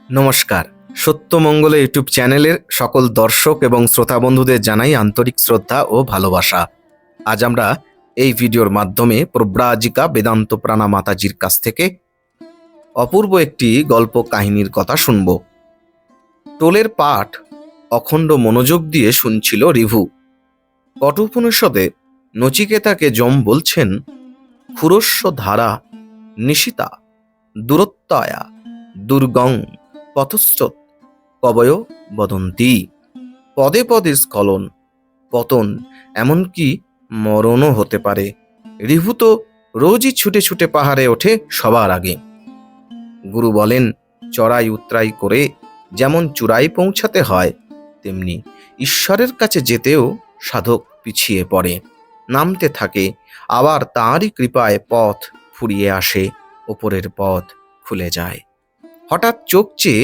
নমস্কার। সত্যমঙ্গল ইউটিউব চ্যানেলের সকল দর্শক এবং শ্রোতা বন্ধুদের জানাই আন্তরিক শ্রদ্ধা ও ভালোবাসা। আজ আমরা এই ভিডিওর মাধ্যমে প্রব্রাজিকা বেদান্ত প্রাণা মাতাজির কাছ থেকে অপূর্ব একটি গল্প কাহিনীর কথা শুনব। টোলের পাঠ অখণ্ড মনোযোগ দিয়ে শুনছিল রিভু। কঠোপনিষদে নচিকেতাকে যম বলছেন, ক্ষুরস্য ধারা নিশিতা দূরত্বয়া দুর্গং পথশ্রত কবয় বদন্তি। পদে পদে স্খলন, পতন, এমনকি মরণও হতে পারে। রিভু তো রোজই ছুটে ছুটে পাহাড়ে ওঠে সবার আগে। গুরু বলেন, চড়াই উতরাই করে যেমন চূড়ায় পৌঁছাতে হয়, তেমনি ঈশ্বরের কাছে যেতেও সাধক পিছিয়ে পড়ে, নামতে থাকে, আবার তাঁরই কৃপায় পথ ফুরিয়ে আসে, ওপরের পথ খুলে যায়। হঠাৎ চোখ চেয়ে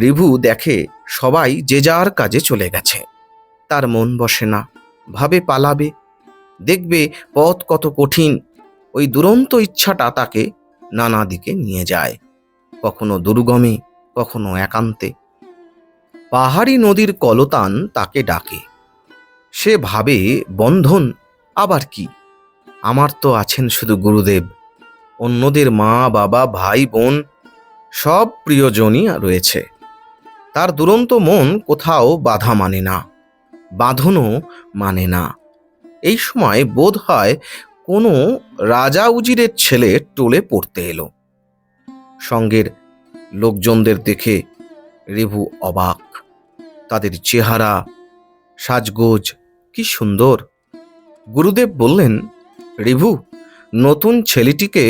রিভু দেখে সবাই যে যার কাজে চলে গেছে। তার মন বসে না, ভাবে পালাবে, দেখবে পথ কত কঠিন। ওই দুরন্ত ইচ্ছাটা তাকে নানা দিকে নিয়ে যায়, কখনো দুর্গমে, কখনো একান্তে। পাহাড়ি নদীর কলতান তাকে ডাকে। সে ভাবে, বন্ধন আবার কি? আমার তো আছেন শুধু গুরুদেব, অন্যদের মা বাবা ভাই বোন সব প্রিয়জনই রয়েছে। তার দুরন্ত মন কোথাও বাধা মানে না, বাঁধনও মানে না। এই সময় বোধ হয় কোনো রাজা উজিরের ছেলে টোলে পড়তে এলো। সঙ্গের লোকজনদের দেখে রিভু অবাক। তাদের চেহারা, সাজগোজ কি সুন্দর। গুরুদেব বললেন, রিভু, নতুন ছেলেটিকে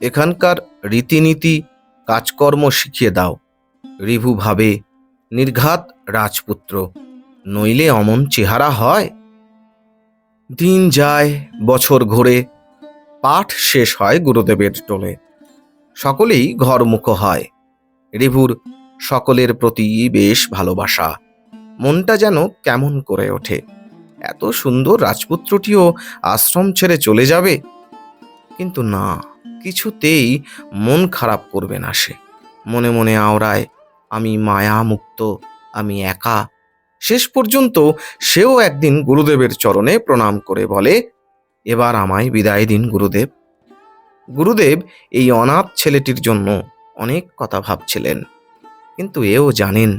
এখানকার রীতিনীতি কাজকর্ম শিখিয়ে দাও। রিভু ভাবে, নির্ঘাত রাজপুত্র, নইলে অমন চেহারা হয়? দিন যায়, বছর ঘোরে, পাঠ শেষ হয় গুরুদেবের টোলে। সকলেই ঘরমুখ হয়। রিভুর সকলের প্রতি বেশ ভালোবাসা। মনটা যেন কেমন করে ওঠে। এত সুন্দর রাজপুত্রটিও আশ্রম ছেড়ে চলে যাবে? কিন্তু না, কিছুতেই মন খারাপ করবে না সে। মনে মনে আওড়ায়, আমি মায়া মুক্ত, আমি একা। শেষ পর্যন্ত সেও একদিন গুরুদেবের চরণে প্রণাম করে বলে, এবার আমায় বিদায় দিন গুরুদেব। গুরুদেব এই অনাথ ছেলেটির জন্য অনেক কথা ভাবছিলেন, কিন্তু এও জানেন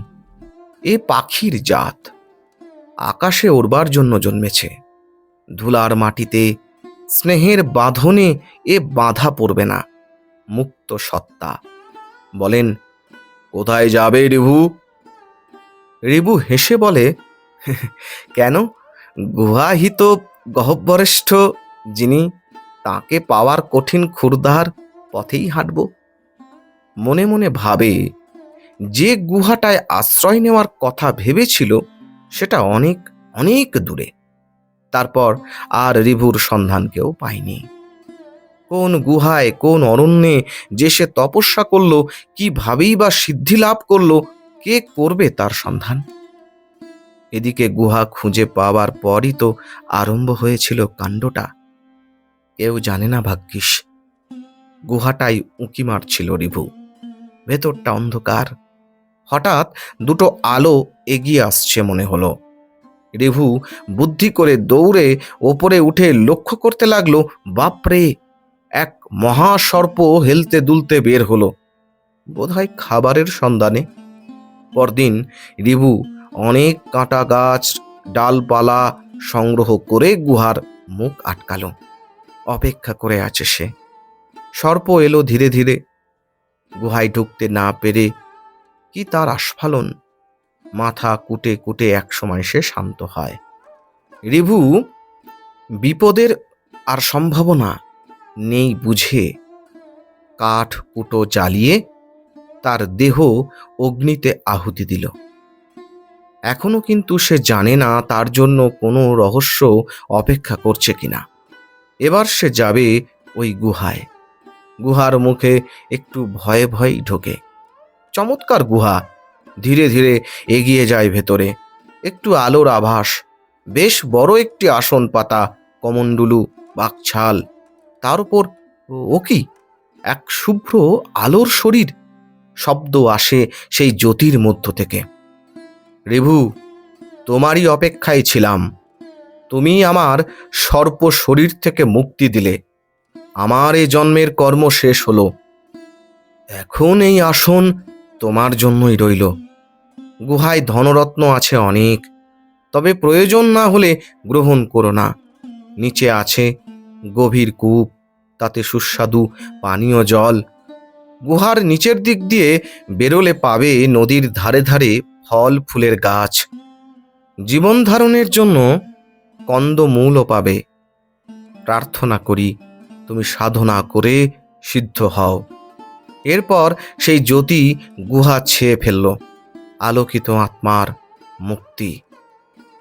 এ পাখির জাত, আকাশে ওড়বার জন্য জন্মেছে। ধুলার মাটিতে স্নেহের বাঁধনে এ বাঁধা পড়বে না, মুক্ত সত্তা। বলেন, কোথায় যাবে রিভু? রিভু হেসে বলে, কেন, গুহাহিত গহ্বরেষ্ঠ যিনি, তাকে পাওয়ার কঠিন ক্ষুরধার পথেই হাঁটব। মনে মনে ভাবে, যে গুহাটায় আশ্রয় নেওয়ার কথা ভেবেছিল সেটা অনেক অনেক দূরে। তারপর আর রিভুর সন্ধান কেউ পায়নি। কোন গুহায়, কোন অরণ্যে যে সে তপস্যা করলো, কিভাবেই বা সিদ্ধি লাভ করলো, কে করবে তার সন্ধান? এদিকে গুহা খুঁজে পাওয়ার পরই তো আরম্ভ হয়েছিল কাণ্ডটা। কেউ জানে না ভাগ্যিস। গুহাটাই উঁকি মারছিল রিভু। ভেতরটা অন্ধকার। হঠাৎ দুটো আলো এগিয়ে আসছে মনে হলো। রিভু বুদ্ধি করে দৌড়ে ওপরে উঠে লক্ষ্য করতে লাগলো, বাপরে, এক মহাসর্প হেলতে দুলতে বের হলো, বোধহয় খাবারের সন্ধানে। পরদিন রিভু অনেক কাঁটা গাছ, ডালপালা সংগ্রহ করে গুহার মুখ আটকালো। অপেক্ষা করে আছে সে। সর্প এলো ধীরে ধীরে। গুহায় ঢুকতে না পেরে কি তার আস্ফালন! মাথা কুটে কুটে একসময় সে শান্ত হয়। রিভু বিপদের আর সম্ভাবনা নেই বুঝে কাঠ কুটো জ্বালিয়ে তার দেহ অগ্নিতে আহুতি দিল। এখনো কিন্তু সে জানে না তার জন্য কোনো রহস্য অপেক্ষা করছে কিনা। এবার সে যাবে ওই গুহায়। গুহার মুখে একটু ভয়ে ভয়েই ঢোকে। চমৎকার গুহা। ধীরে ধীরে এগিয়ে যায় ভেতরে। একটু আলোর আভাস। বেশ বড় একটি আসন পাতা, কমণ্ডলু, বাকছাল। তার উপর ও কি, এক শুভ্র আলোর শরীর। শব্দ আসে সেই জ্যোতির মধ্য থেকে। রিভু, তোমারই অপেক্ষায় ছিলাম। তুমি আমার সর্প শরীর থেকে মুক্তি দিলে। আমার এ জন্মের কর্ম শেষ হলো। এখন এই আসন তোমার জন্যই রইল। গুহায় ধনরত্ন আছে অনেক, তবে প্রয়োজন না হলে গ্রহণ করো না। নিচে আছে গভীর কূপ, তাতে সুস্বাদু পানীয় জল। গুহার নিচের দিক দিয়ে বেরোলে পাবে নদীর ধারে ধারে ফল ফুলের গাছ। জীবন ধারণের জন্য কন্দমূলও পাবে। প্রার্থনা করি তুমি সাধনা করে সিদ্ধ হও। এরপর সেই জ্যোতি গুহা ছেয়ে ফেলল। আলোকিত আত্মার মুক্তি।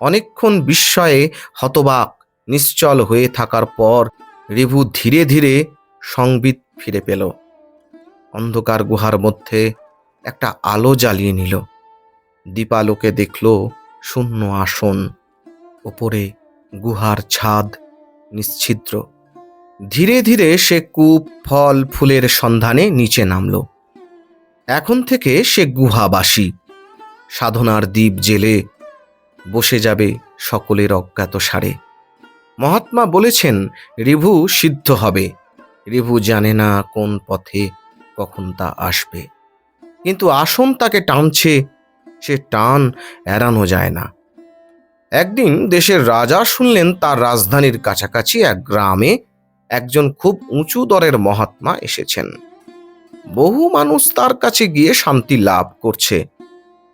অনেকক্ষণ বিস্ময়ে হতবাক নিশ্চল হয়ে থাকার পর রিভু ধীরে ধীরে সংবিত ফিরে পেল। অন্ধকার গুহার মধ্যে একটা আলো জ্বালিয়ে নিল। দীপালোকে দেখল শূন্য আসন, ওপরে গুহার ছাদ নিশ্ছিদ্র। ধীরে ধীরে সে কূপ ফল ফুলের সন্ধানে নিচে নামল। এখন থেকে সে গুহাবাসী। সাধনার দ্বীপ জেলে বসে যাবে সকলের অজ্ঞাত সারে। মহাত্মা বলেছেন রিভু সিদ্ধ হবে। রিভু জানে না কোন পথে কখন তা আসবে, কিন্তু আসন তাকে টানছে, সে টান এড়ানো যায় না। একদিন দেশের রাজা শুনলেন তার রাজধানীর কাছাকাছি এক গ্রামে একজন খুব উঁচু দরের মহাত্মা এসেছেন। বহু মানুষ তার কাছে গিয়ে শান্তি লাভ করছে।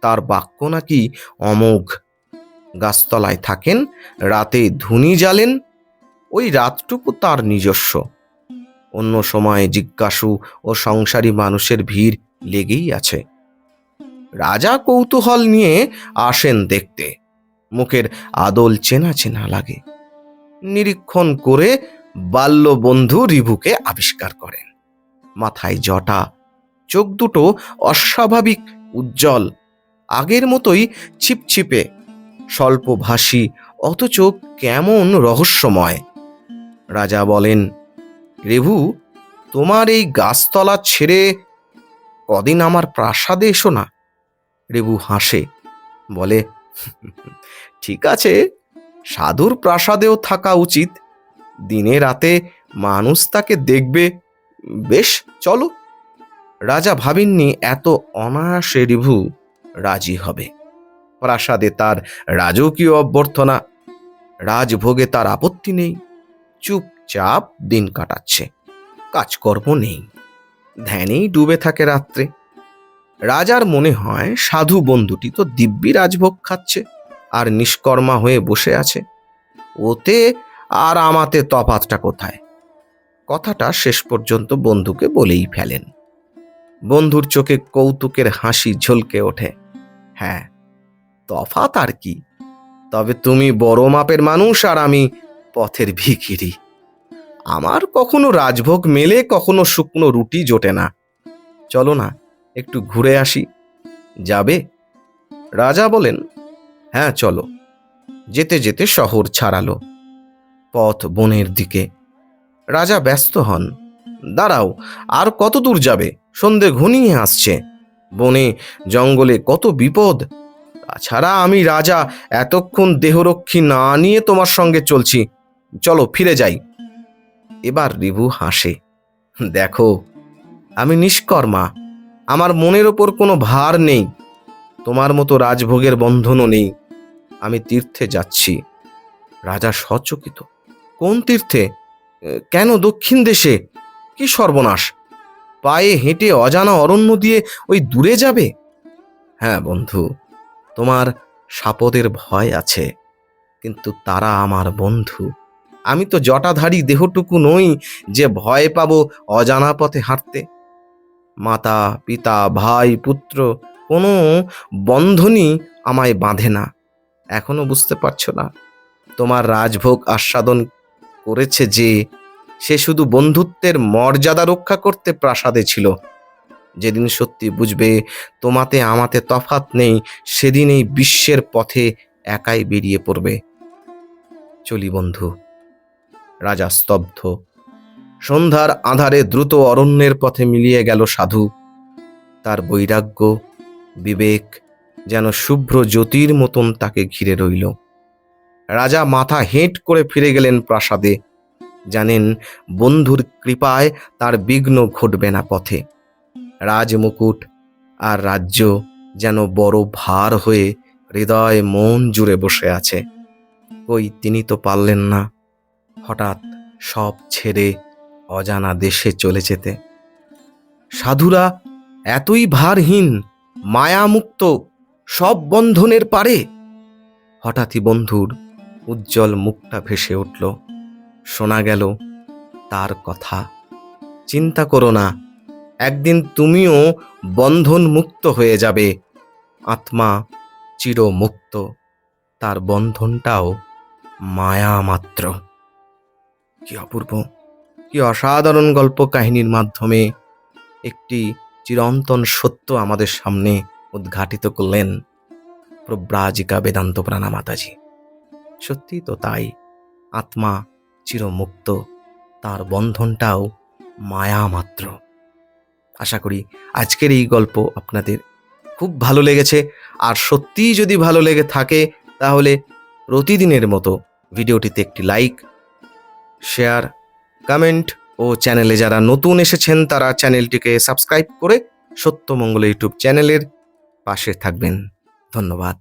তার বাক্য নাকি অমোঘ। গাছতলায় থাকেন, রাতে ধুনি জ্বালেন, ওই রাতটুকু তার নিজস্ব। অন্য সময় জিজ্ঞাসু ও সংসারী মানুষের ভিড় লেগেই আছে। রাজা কৌতূহল নিয়ে আসেন দেখতে। মুখের আদল চেনা চেনা লাগে। নিরীক্ষণ করে বাল্য বন্ধু রিভুকে আবিষ্কার করেন। মাথায় জটা, চোখ দুটো অস্বাভাবিক উজ্জ্বল, আগের মতোই ছিপছিপে, স্বল্পভাষী, অথচ কেমন রহস্যময়। রাজা বলেন, রিভু, তোমার এই গাছতলা ছেড়ে কদিন আমার প্রাসাদে এসো না। রিভু হাসে, বলে, ঠিক আছে, সাধুর প্রাসাদেও থাকা উচিত। দিনে রাতে মানুষ তাকে দেখবে। বেশ, চলো। রাজা ভাবেননি এত অনায়াসে রিভু রাজি হবে। প্রাসাদে তার রাজকীয় অভ্যর্থনা, রাজভোগে তার আপত্তি নেই। চুপচাপ দিন কাটাচ্ছে, কাজকর্ম নেই, ধ্যানেই ডুবে থাকে রাত্রে। রাজার মনে হয় সাধু বন্ধুটি তো দিব্যি রাজভোগ খাচ্ছে আর নিষ্কর্মা হয়ে বসে আছে। ওতে আর আমাতে তফাৎটা কোথায়? কথাটা শেষ পর্যন্ত বন্ধুকে বলেই ফেলেন। বন্ধুর চোখে কৌতুকের হাসি ঝলকে ওঠে। হ্যাঁ, তফাৎ আর কি, তবে তুমি বড় মাপের মানুষ আর আমি পথের ভিখিরি। আমার কখনো রাজভোগ মেলে, কখনো শুকনো রুটি জোটে না। চলো না, একটু ঘুরে আসি। যাবে? রাজা বলেন, হ্যাঁ চলো। যেতে যেতে শহর ছাড়ালো। পথ বনের দিকে। রাজা ব্যস্ত হন। দাঁড়াও, আর কত দূর যাবে? সন্ধে ঘনিয়ে আসছে। বনে জঙ্গলে কত বিপদ। তাছাড়া আমি রাজা, এতক্ষণ দেহরক্ষী না নিয়ে তোমার সঙ্গে চলছি। চলো ফিরে যাই। এবার রিভু হাসে। দেখো, আমি নিষ্কর্মা। আমার মনের ওপর কোনো ভার নেই। তোমার মতো রাজভোগের বন্ধনও নেই। আমি তীর্থে যাচ্ছি। রাজা সচকিত। কোন তীর্থে? কেন দক্ষিণ দেশে? কি সর্বনাশ! পায়ে হেঁটে অজানা অরণ্য দিয়ে ওই দূরে যাবে? হ্যাঁ বন্ধু, তোমার সাপদের ভয় আছে, কিন্তু তারা আমার বন্ধু। আমি তো জটাধারী দেহটুকু নই যে ভয় পাবো অজানা পথে হাঁটতে। মাতা, পিতা, ভাই, পুত্র, কোনো বন্ধনই আমায় বাঁধে না। এখনো বুঝতে পারছো না? তোমার রাজভোগ আস্বাদন করেছে যে, সে শুধু বন্ধুত্বের মর্যাদা রক্ষা করতে প্রাসাদে ছিল। যেদিন সত্যি বুঝবে তোমাতে আমাতে তফাৎ নেই, সেদিন এই বিশ্বের পথে একাই বেরিয়ে পড়বে। চলি বন্ধু। রাজা স্তব্ধ। সন্ধ্যার আঁধারে দ্রুত অরণ্যের পথে মিলিয়ে গেল সাধু। তার বৈরাগ্য, বিবেক যেন শুভ্র জ্যোতির মতন তাকে ঘিরে রইল। রাজা মাথা হেঁট করে ফিরে গেলেন প্রাসাদে। জানেন, বন্ধুর কৃপায় তার বিঘ্ন ঘটবে না পথে। রাজমুকুট আর রাজ্য যেন বড় ভার হয়ে হৃদয় মন জুড়ে বসে আছে। কই তিনি তো পারলেন না হঠাৎ সব ছেড়ে অজানা দেশে চলে যেতে। সাধুরা এতই ভারহীন, মায়ামুক্ত, সব বন্ধনের পারে। হঠাৎই বন্ধুর উজ্জ্বল মুখটা ভেসে উঠল। শোনা গেল তার কথা, চিন্তা করো না, একদিন তুমিও বন্ধন মুক্ত হয়ে যাবে। আত্মা চিরমুক্ত, তার বন্ধনটাও মায়া মাত্র। কি অপূর্ব, কি অসাধারণ গল্প কাহিনীর মাধ্যমে একটি চিরন্তন সত্য আমাদের সামনে উদ্ঘাটিত করলেন প্রব্রাজিকা বেদান্ত প্রাণা মাতাজি। সত্যি তো তাই, আত্মা চিরমুক্ত, তার বন্ধনটাও মায়া মাত্র। আশা করি আজকের এই গল্প আপনাদের খুব ভালো লেগেছে। আর সত্যিই যদি ভালো লেগে থাকে তাহলে প্রতিদিনের মতো ভিডিওটিতে একটি লাইক, শেয়ার, কমেন্ট ও চ্যানেলে যারা নতুন এসেছেন তারা চ্যানেলটিকে সাবস্ক্রাইব করে সত্যমঙ্গল ইউটিউব চ্যানেলের পাশে থাকবেন। ধন্যবাদ।